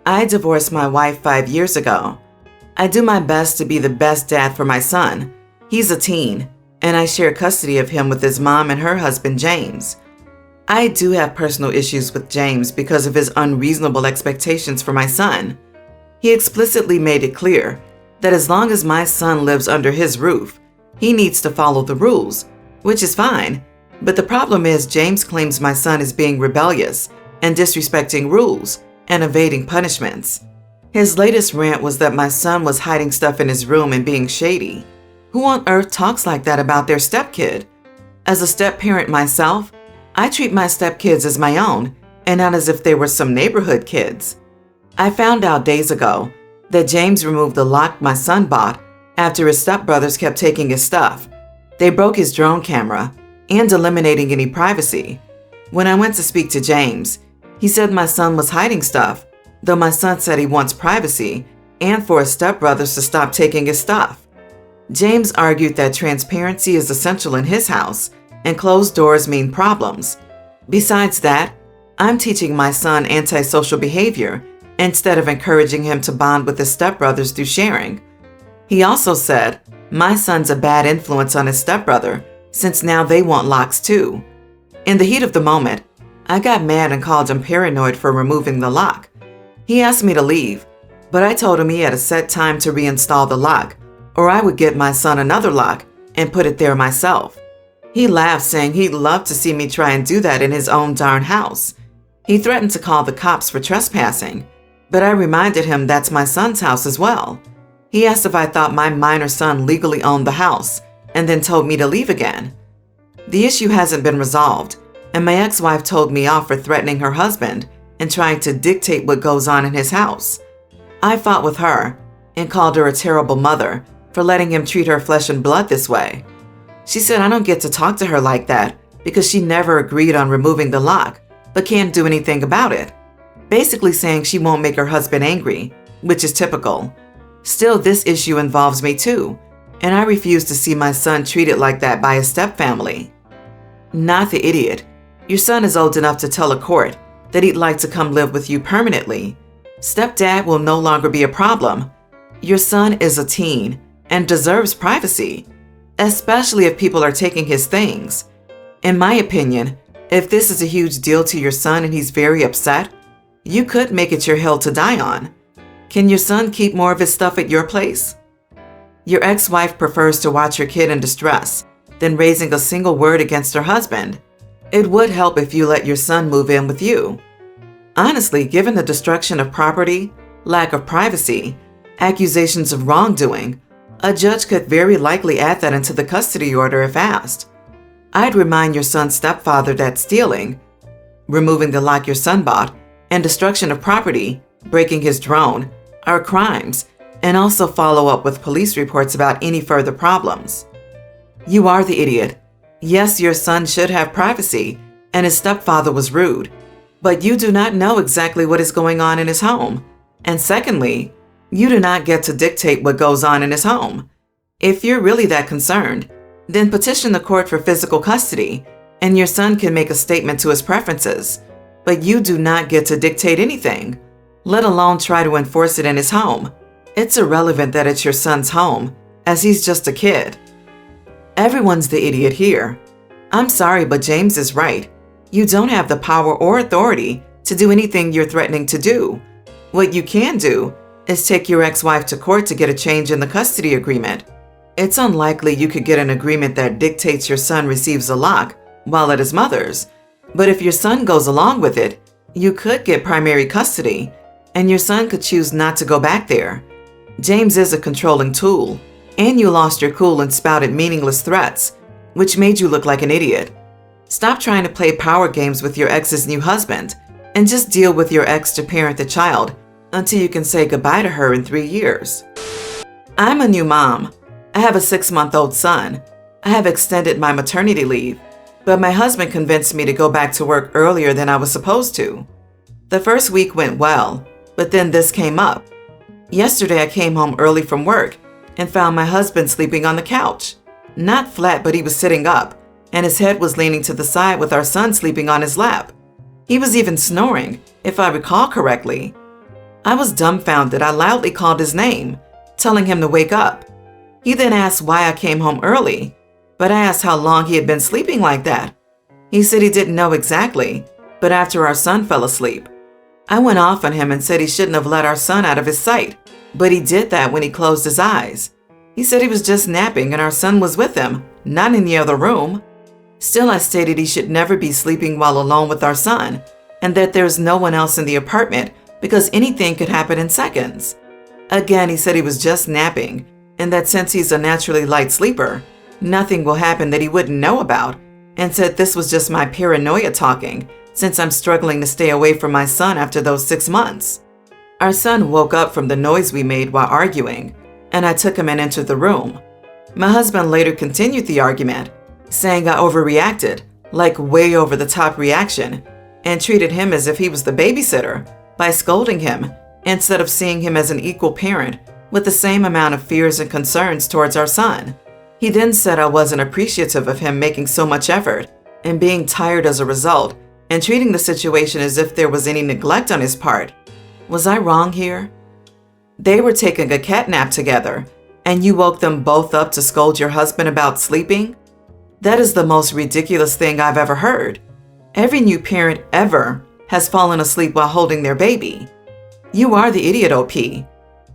I divorced my wife 5 years ago. I do my best to be the best dad for my son. He's a teen, and I share custody of him with his mom and her husband, James. I do have personal issues with James because of his unreasonable expectations for my son. He explicitly made it clear that as long as my son lives under his roof, he needs to follow the rules, which is fine. But the problem is James claims my son is being rebellious and disrespecting rules and evading punishments. His latest rant was that my son was hiding stuff in his room and being shady. Who on earth talks like that about their stepkid? As a step-parent myself, I treat my stepkids as my own and not as if they were some neighborhood kids. I found out days ago that James removed the lock my son bought after his stepbrothers kept taking his stuff. They broke his drone camera and eliminating any privacy. When I went to speak to James, he said my son was hiding stuff, though my son said he wants privacy and for his stepbrothers to stop taking his stuff. James argued that transparency is essential in his house and closed doors mean problems. Besides that, I'm teaching my son antisocial behavior instead of encouraging him to bond with his stepbrothers through sharing. He also said my son's a bad influence on his stepbrother since now they want locks too. In the heat of the moment, I got mad and called him paranoid for removing the lock. He asked me to leave, but I told him he had a set time to reinstall the lock, or I would get my son another lock and put it there myself. He laughed, saying he'd love to see me try and do that in his own darn house. He threatened to call the cops for trespassing, but I reminded him that's my son's house as well. He asked if I thought my minor son legally owned the house, and then told me to leave again. The issue hasn't been resolved, and my ex-wife told me off for threatening her husband and trying to dictate what goes on in his house. I fought with her and called her a terrible mother for letting him treat her flesh and blood this way. She said I don't get to talk to her like that because she never agreed on removing the lock, but can't do anything about it. Basically saying she won't make her husband angry, which is typical. Still, this issue involves me too, and I refuse to see my son treated like that by his stepfamily. Not the idiot. Your son is old enough to tell a court that he'd like to come live with you permanently. Stepdad will no longer be a problem. Your son is a teen and deserves privacy, especially if people are taking his things. In my opinion, if this is a huge deal to your son and he's very upset, you could make it your hill to die on. Can your son keep more of his stuff at your place? Your ex-wife prefers to watch your kid in distress than raising a single word against her husband. It would help if you let your son move in with you. Honestly, given the destruction of property, lack of privacy, accusations of wrongdoing, a judge could very likely add that into the custody order if asked. I'd remind your son's stepfather that stealing, removing the lock your son bought, and destruction of property, breaking his drone, are crimes, and also follow up with police reports about any further problems. You are the idiot. Yes, your son should have privacy, and his stepfather was rude, but you do not know exactly what is going on in his home. And secondly, you do not get to dictate what goes on in his home. If you're really that concerned, then petition the court for physical custody, and your son can make a statement to his preferences. But you do not get to dictate anything, let alone try to enforce it in his home. It's irrelevant that it's your son's home, as he's just a kid. Everyone's the idiot here. I'm sorry, but James is right. You don't have the power or authority to do anything you're threatening to do. What you can do is take your ex-wife to court to get a change in the custody agreement. It's unlikely you could get an agreement that dictates your son receives a lock while at his mother's. But if your son goes along with it, you could get primary custody, and your son could choose not to go back there. James is a controlling tool, and you lost your cool and spouted meaningless threats, which made you look like an idiot. Stop trying to play power games with your ex's new husband, and just deal with your ex to parent the child until you can say goodbye to her in 3 years. I'm a new mom. I have a 6-month-old son. I have extended my maternity leave, but my husband convinced me to go back to work earlier than I was supposed to. The first week went well, but then this came up. Yesterday I came home early from work and found my husband sleeping on the couch. Not flat, but he was sitting up, and his head was leaning to the side with our son sleeping on his lap. He was even snoring, if I recall correctly. I was dumbfounded. I loudly called his name, telling him to wake up. He then asked why I came home early, but I asked how long he had been sleeping like that. He said he didn't know exactly, but after our son fell asleep. I went off on him and said he shouldn't have let our son out of his sight, but he did that when he closed his eyes. He said he was just napping and our son was with him, not in the other room. Still, I stated he should never be sleeping while alone with our son, and that there's no one else in the apartment because anything could happen in seconds. Again, he said he was just napping, and that since he's a naturally light sleeper, nothing will happen that he wouldn't know about, and said this was just my paranoia talking, since I'm struggling to stay away from my son after those 6 months. Our son woke up from the noise we made while arguing, and I took him and entered the room. My husband later continued the argument, saying I overreacted, like way over the top reaction, and treated him as if he was the babysitter by scolding him instead of seeing him as an equal parent with the same amount of fears and concerns towards our son. He then said I wasn't appreciative of him making so much effort and being tired as a result and treating the situation as if there was any neglect on his part. Was I wrong here? They were taking a cat nap together, and you woke them both up to scold your husband about sleeping? That is the most ridiculous thing I've ever heard. Every new parent ever has fallen asleep while holding their baby. You are the idiot, OP.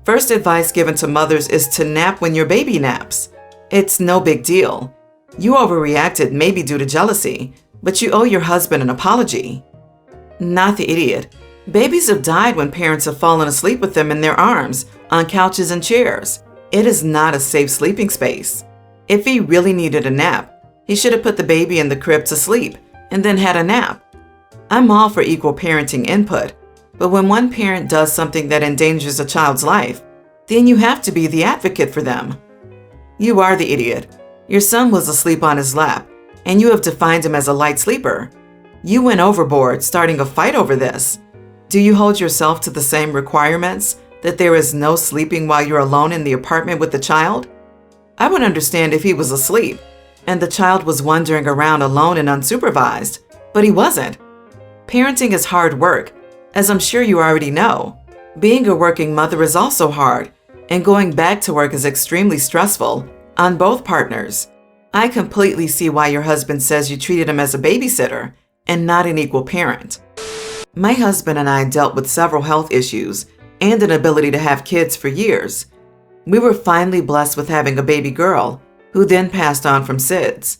First advice given to mothers is to nap when your baby naps. It's no big deal. You overreacted maybe due to jealousy, but you owe your husband an apology. Not the idiot. Babies have died when parents have fallen asleep with them in their arms, on couches and chairs. It is not a safe sleeping space. If he really needed a nap, he should have put the baby in the crib to sleep and then had a nap. I'm all for equal parenting input, but when one parent does something that endangers a child's life, then you have to be the advocate for them. You are the idiot. Your son was asleep on his lap, and you have defined him as a light sleeper. You went overboard, starting a fight over this. Do you hold yourself to the same requirements that there is no sleeping while you're alone in the apartment with the child? I would understand if he was asleep and the child was wandering around alone and unsupervised, but he wasn't. Parenting is hard work, as I'm sure you already know. Being a working mother is also hard, and going back to work is extremely stressful on both partners. I completely see why your husband says you treated him as a babysitter and not an equal parent. My husband and I dealt with several health issues and an ability to have kids for years. We were finally blessed with having a baby girl, who then passed on from SIDS.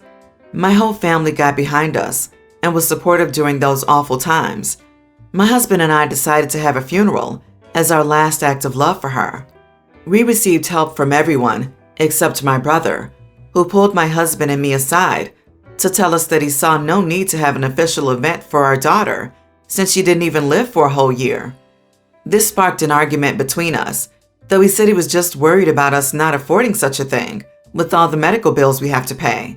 My whole family got behind us and was supportive during those awful times. My husband and I decided to have a funeral as our last act of love for her. We received help from everyone except my brother, who pulled my husband and me aside to tell us that he saw no need to have an official event for our daughter since she didn't even live for a whole year. This sparked an argument between us, though he said he was just worried about us not affording such a thing with all the medical bills we have to pay.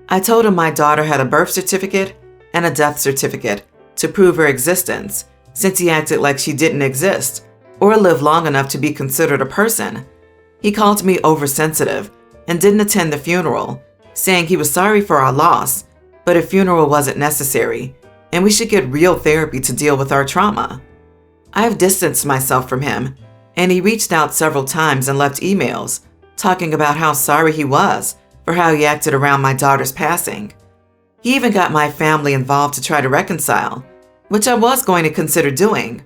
I told him my daughter had a birth certificate and a death certificate to prove her existence, since he acted like she didn't exist or live long enough to be considered a person. He called me oversensitive and didn't attend the funeral, saying he was sorry for our loss, but a funeral wasn't necessary and we should get real therapy to deal with our trauma. I've distanced myself from him, and he reached out several times and left emails talking about how sorry he was for how he acted around my daughter's passing. He even got my family involved to try to reconcile, which I was going to consider doing.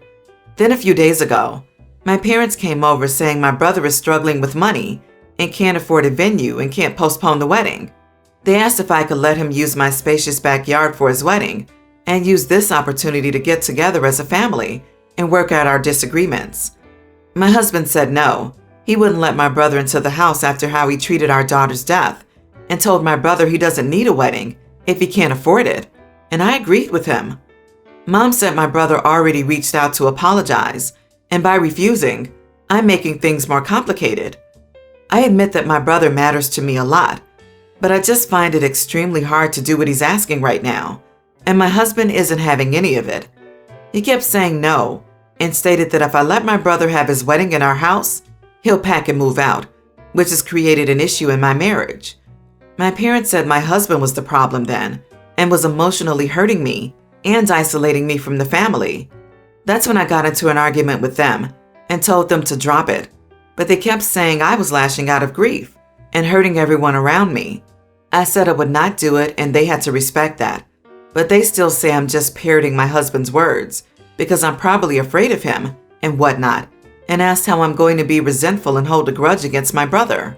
Then a few days ago, my parents came over saying my brother is struggling with money and can't afford a venue and can't postpone the wedding. They asked if I could let him use my spacious backyard for his wedding and use this opportunity to get together as a family and work out our disagreements. My husband said no. He wouldn't let my brother into the house after how he treated our daughter's death and told my brother he doesn't need a wedding if he can't afford it, and I agreed with him. Mom said my brother already reached out to apologize, and by refusing, I'm making things more complicated. I admit that my brother matters to me a lot, but I just find it extremely hard to do what he's asking right now, and my husband isn't having any of it. He kept saying no and stated that if I let my brother have his wedding in our house, he'll pack and move out, which has created an issue in my marriage. My parents said my husband was the problem then and was emotionally hurting me and isolating me from the family. That's when I got into an argument with them and told them to drop it, but they kept saying I was lashing out of grief and hurting everyone around me. I said I would not do it and they had to respect that, but they still say I'm just parroting my husband's words because I'm probably afraid of him and whatnot, and asked how I'm going to be resentful and hold a grudge against my brother.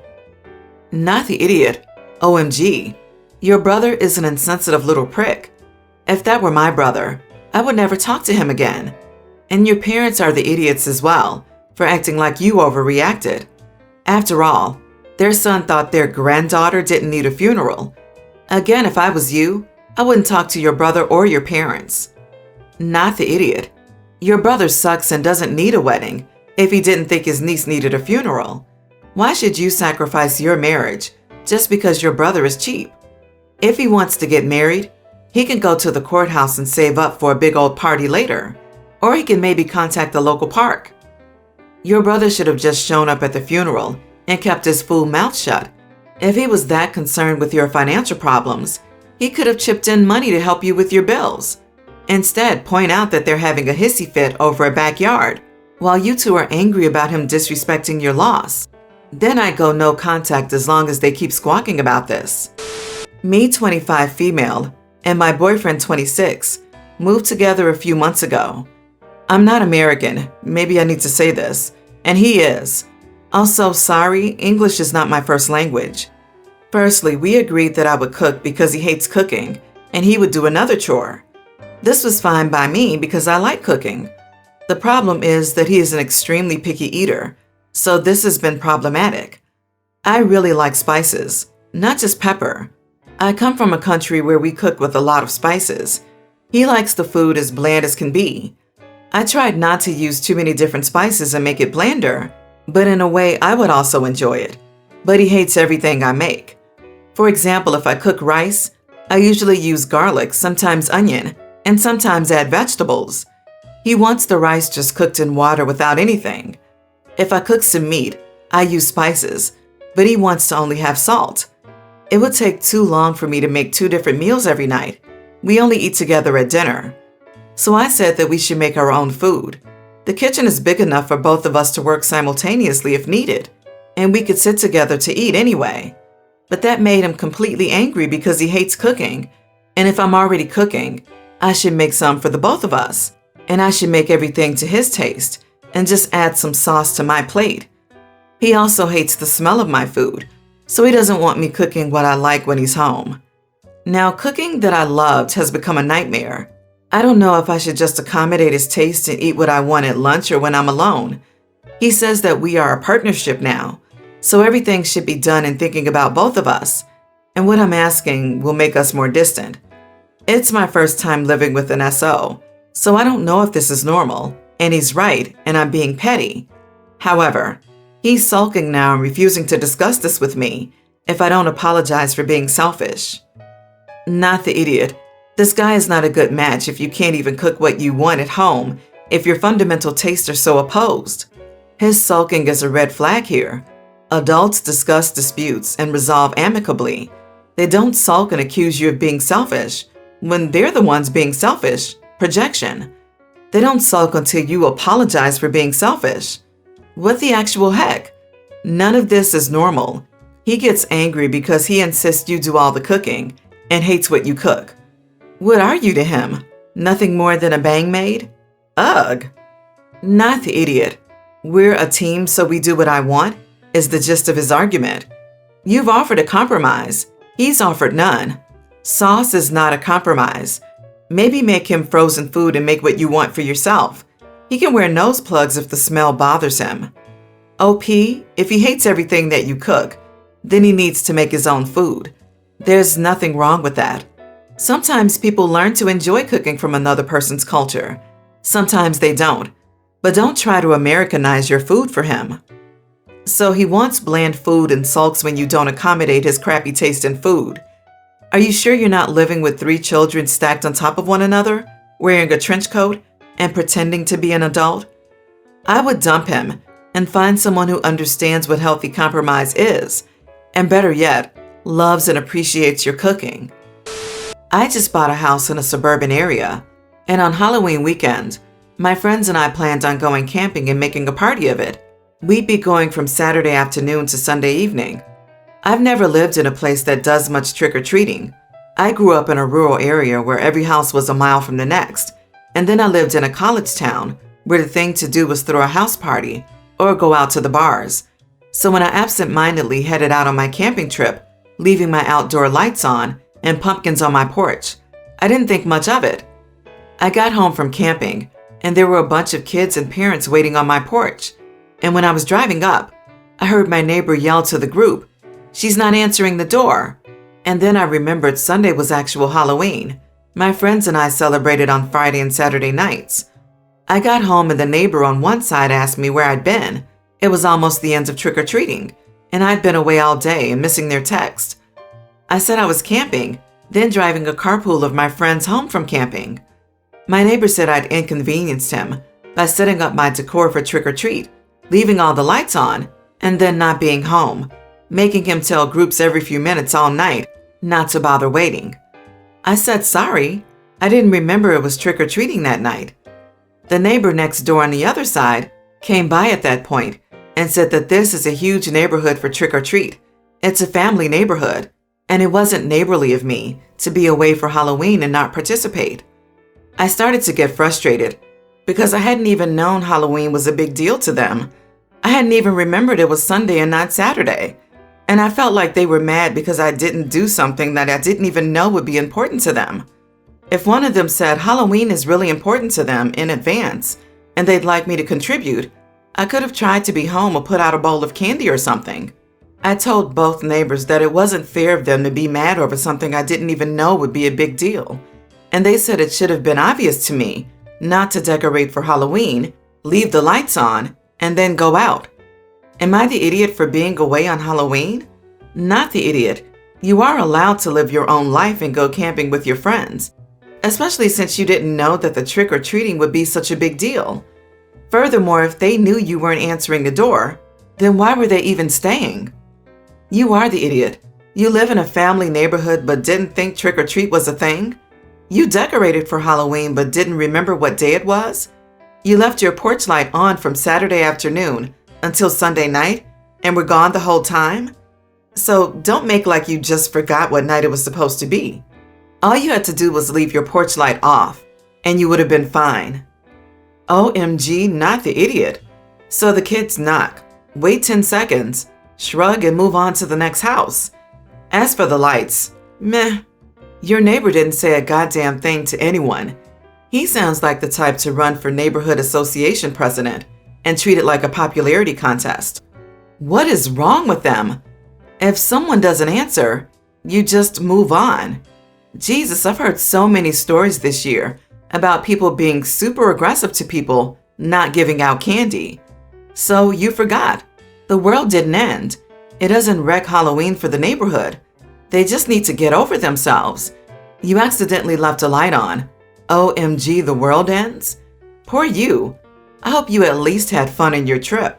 Not the idiot. OMG. Your brother is an insensitive little prick. If that were my brother, I would never talk to him again. And your parents are the idiots as well for acting like you overreacted. After all, their son thought their granddaughter didn't need a funeral. Again, if I was you, I wouldn't talk to your brother or your parents. Not the idiot. Your brother sucks and doesn't need a wedding if he didn't think his niece needed a funeral. Why should you sacrifice your marriage just because your brother is cheap? If he wants to get married, he can go to the courthouse and save up for a big old party later, or he can maybe contact the local park. Your brother should have just shown up at the funeral and kept his fool mouth shut. If he was that concerned with your financial problems, he could have chipped in money to help you with your bills. Instead, point out that they're having a hissy fit over a backyard, while you two are angry about him disrespecting your loss. Then I'd go no contact as long as they keep squawking about this. Me, 25 female, and my boyfriend, 26, moved together a few months ago. I'm not American, maybe I need to say this, and he is. Also, sorry, English is not my first language. Firstly, we agreed that I would cook because he hates cooking, and he would do another chore. This was fine by me because I like cooking. The problem is that he is an extremely picky eater, so this has been problematic. I really like spices, not just pepper. I come from a country where we cook with a lot of spices. He likes the food as bland as can be. I tried not to use too many different spices and make it blander, but in a way I would also enjoy it. But he hates everything I make. For example, if I cook rice, I usually use garlic, sometimes onion, and sometimes add vegetables. He wants the rice just cooked in water without anything. If I cook some meat, I use spices, but he wants to only have salt. It would take too long for me to make 2 different meals every night. We only eat together at dinner. So I said that we should make our own food. The kitchen is big enough for both of us to work simultaneously if needed, and we could sit together to eat anyway. But that made him completely angry because he hates cooking, and if I'm already cooking, I should make some for the both of us, and I should make everything to his taste and just add some sauce to my plate. He also hates the smell of my food, so he doesn't want me cooking what I like when he's home. Now, cooking that I loved has become a nightmare. I don't know if I should just accommodate his taste and eat what I want at lunch or when I'm alone. He says that we are a partnership now, so everything should be done in thinking about both of us, and what I'm asking will make us more distant. It's my first time living with an SO, so I don't know if this is normal, and he's right, and I'm being petty. However, he's sulking now and refusing to discuss this with me if I don't apologize for being selfish. Not the idiot. This guy is not a good match if you can't even cook what you want at home if your fundamental tastes are so opposed. His sulking is a red flag here. Adults discuss disputes and resolve amicably. They don't sulk and accuse you of being selfish when they're the ones being selfish. Projection. They don't sulk until you apologize for being selfish. What the actual heck? None of this is normal. He gets angry because he insists you do all the cooking and hates what you cook. What are you to him? Nothing more than a bang maid? Ugh. Not the idiot. We're a team, so we do what I want, is the gist of his argument. You've offered a compromise. He's offered none. Sauce is not a compromise. Maybe make him frozen food and make what you want for yourself. He can wear nose plugs if the smell bothers him. OP, if he hates everything that you cook, then he needs to make his own food. There's nothing wrong with that. Sometimes people learn to enjoy cooking from another person's culture. Sometimes they don't. But don't try to Americanize your food for him. So he wants bland food and sulks when you don't accommodate his crappy taste in food. Are you sure you're not living with 3 children stacked on top of one another, wearing a trench coat, and pretending to be an adult? I would dump him and find someone who understands what healthy compromise is, and better yet, loves and appreciates your cooking. I just bought a house in a suburban area, and on Halloween weekend, My friends and I planned on going camping and making a party of it. We'd be going from Saturday afternoon to Sunday evening. I've never lived in a place that does much trick-or-treating. I grew up in a rural area where every house was a mile from the next, and then I lived in a college town where the thing to do was throw a house party or go out to the bars. So when I absent-mindedly headed out on my camping trip, leaving my outdoor lights on and pumpkins on my porch, I didn't think much of it. I got home from camping, and there were a bunch of kids and parents waiting on my porch. And when I was driving up, I heard my neighbor yell to the group, "She's not answering the door." And then I remembered Sunday was actual Halloween. My friends and I celebrated on Friday and Saturday nights. I got home and the neighbor on one side asked me where I'd been. It was almost the end of trick-or-treating, and I'd been away all day and missing their text. I said I was camping, then driving a carpool of my friends home from camping. My neighbor said I'd inconvenienced him by setting up my decor for trick-or-treat, leaving all the lights on, and then not being home, making him tell groups every few minutes all night not to bother waiting. I said sorry. I didn't remember it was trick-or-treating that night. The neighbor next door on the other side came by at that point and said that this is a huge neighborhood for trick-or-treat. It's a family neighborhood, and it wasn't neighborly of me to be away for Halloween and not participate. I started to get frustrated because I hadn't even known Halloween was a big deal to them. I hadn't even remembered it was Sunday and not Saturday. And I felt like they were mad because I didn't do something that I didn't even know would be important to them. If one of them said Halloween is really important to them in advance and they'd like me to contribute, I could have tried to be home or put out a bowl of candy or something. I told both neighbors that it wasn't fair of them to be mad over something I didn't even know would be a big deal. And they said it should have been obvious to me not to decorate for Halloween, leave the lights on, and then go out. Am I the idiot for being away on Halloween? Not the idiot. You are allowed to live your own life and go camping with your friends, especially since you didn't know that the trick-or-treating would be such a big deal. Furthermore, if they knew you weren't answering the door, then why were they even staying? You are the idiot. You live in a family neighborhood but didn't think trick-or-treat was a thing? You decorated for Halloween but didn't remember what day it was? You left your porch light on from Saturday afternoon until Sunday night and were gone the whole time? So don't make like you just forgot what night it was supposed to be. All you had to do was leave your porch light off and you would have been fine. OMG, not the idiot. So the kids knock, wait 10 seconds, shrug and move on to the next house. As for the lights, meh. Your neighbor didn't say a goddamn thing to anyone. He sounds like the type to run for neighborhood association president and treat it like a popularity contest. What is wrong with them? If someone doesn't answer, you just move on. Jesus, I've heard so many stories this year about people being super aggressive to people not giving out candy. So you forgot. The world didn't end. It doesn't wreck Halloween for the neighborhood. They just need to get over themselves. You accidentally left a light on. OMG, the world ends? Poor you. I hope you at least had fun in your trip.